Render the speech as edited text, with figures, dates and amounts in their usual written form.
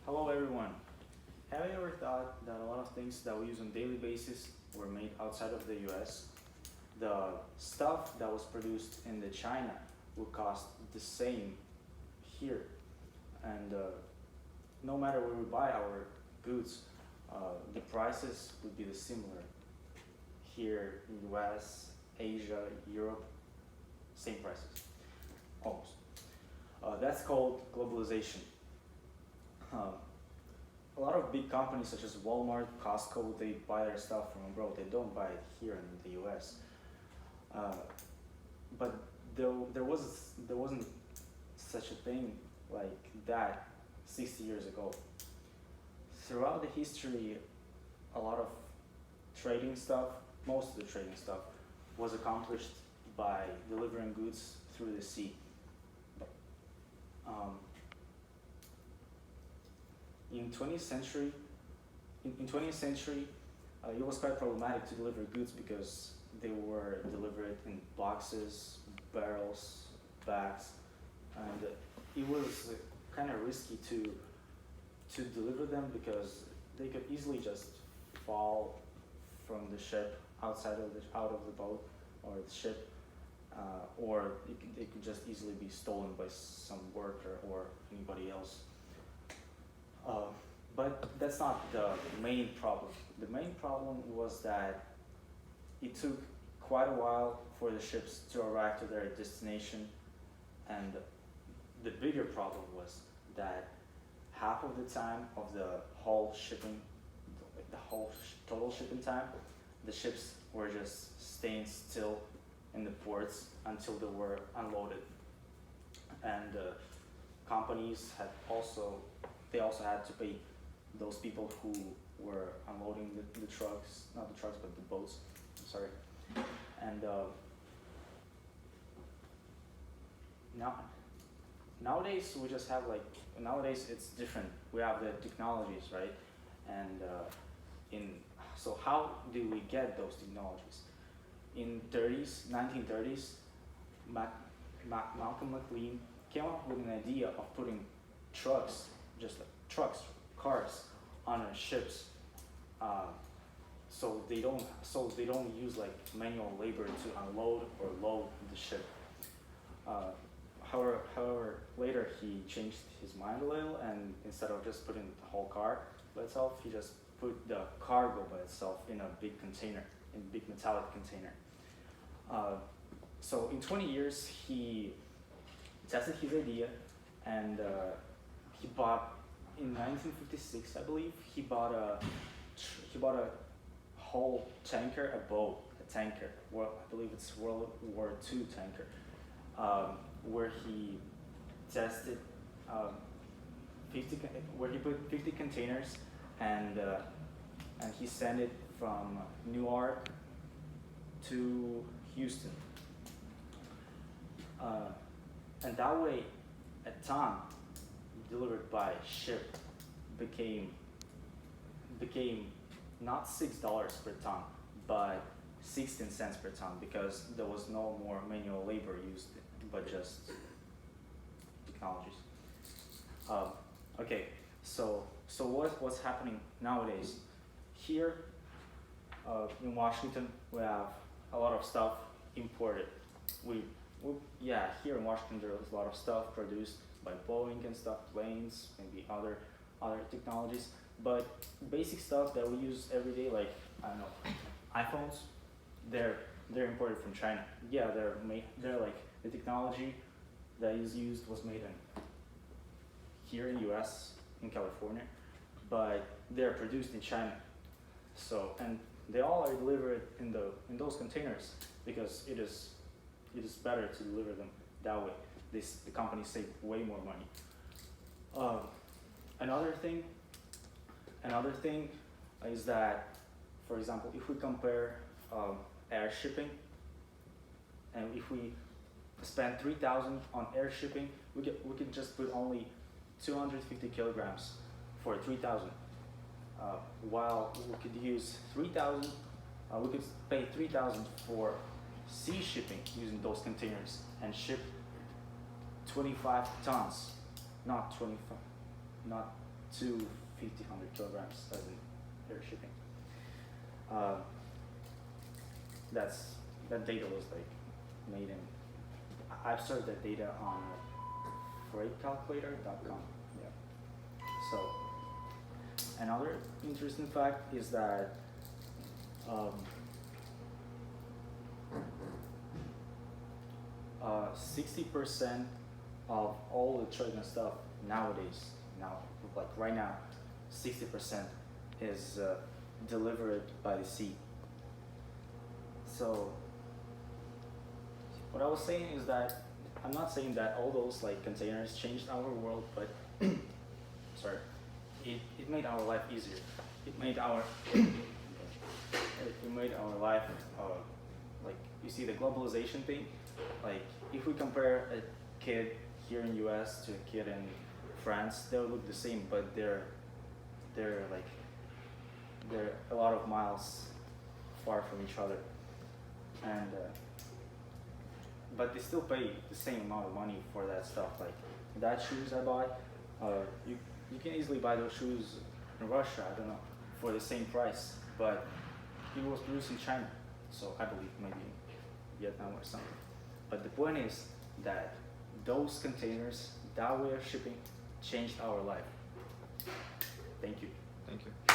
Hello everyone. Have you ever thought that a lot of things that we use on a daily basis were made outside of the US? The stuff that was produced in the China would cost the same here. And no matter where we buy our goods, the prices would be the similar. Here in US, Asia, Europe, same prices, almost. That's called globalization. Um, a lot of big companies such as Walmart, Costco, they buy their stuff from abroad. They don't buy it here in the U.S. Uh, but there wasn't such a thing like that 60 years ago. Throughout the history, a lot of trading stuff, most of the trading stuff, was accomplished by delivering goods through the sea. Um, in 20th century, in 20th century, it was quite problematic to deliver goods because they were delivered in boxes, barrels, bags, and it was kind of risky to deliver them because they could easily just fall from the ship out of the boat or the ship, or it could just easily be stolen by some worker or anybody else. But that's not the main problem. The main problem was that it took quite a while for the ships to arrive to their destination, and the bigger problem was that half of the time of the whole shipping, total shipping time, the ships were just staying still in the ports until they were unloaded, and companies had also had to pay those people who were unloading the trucks, not the trucks, but the boats. Sorry. And now nowadays we just have nowadays it's different. We have the technologies, right? And so how do we get those technologies? In 1930s, Malcolm McLean came up with an idea of putting trucks, just like trucks, cars, on our ships, so they don't use like manual labor to unload or load the ship. However, later he changed his mind a little, and instead of just putting the whole car by itself, he just put the cargo by itself in a big container, in a big metallic container. So in 20 years, he tested his idea, and he bought, in 1956, I believe, he bought a whole tanker, a tanker. Well, I believe it's World War II tanker, where he tested where he put 50 containers, and he sent it from Newark to Houston, and that way, a ton delivered by ship became not $6 per ton, but 16 cents per ton, because there was no more manual labor used, but just technologies. Okay, so what's happening nowadays? Here in Washington, we have a lot of stuff imported. Here in Washington, there's a lot of stuff produced by Boeing and stuff, planes, maybe other technologies, but basic stuff that we use every day, like, I don't know, iPhones, they're imported from China. Yeah, they're like, the technology that is used was made in here in US, in California, but they're produced in China. So, and they all are delivered in those containers because it is better to deliver them that way. The companies save way more money. Another thing is that, for example, if we compare air shipping, and if we spend 3,000 on air shipping, we can just put only 250 kilograms for 3,000. While we could use 3,000, we could pay 3,000 for sea shipping using those containers and ship 25 tons, not 25, not to 1,500 kilograms as in air shipping. Uh, that data was like made in. I've searched that data on freightcalculator.com. Yeah. So another interesting fact is that um, 60% of all the trade and stuff nowadays, like right now, 60% is delivered by the sea. So what I was saying is that I'm not saying that all those like containers changed our world, but sorry, it made our life easier. It made our it made our life like you see the globalization thing. Like if we compare a kid here in US to a kid in France, they'll look the same, but they're like they're a lot of miles far from each other, and but they still pay the same amount of money for that stuff. Like that shoes I bought, you can easily buy those shoes in Russia, I don't know, for the same price, but it was produced in China, so I believe maybe Vietnam or something. But the point is that those containers, that way of shipping, changed our life. Thank you. Thank you.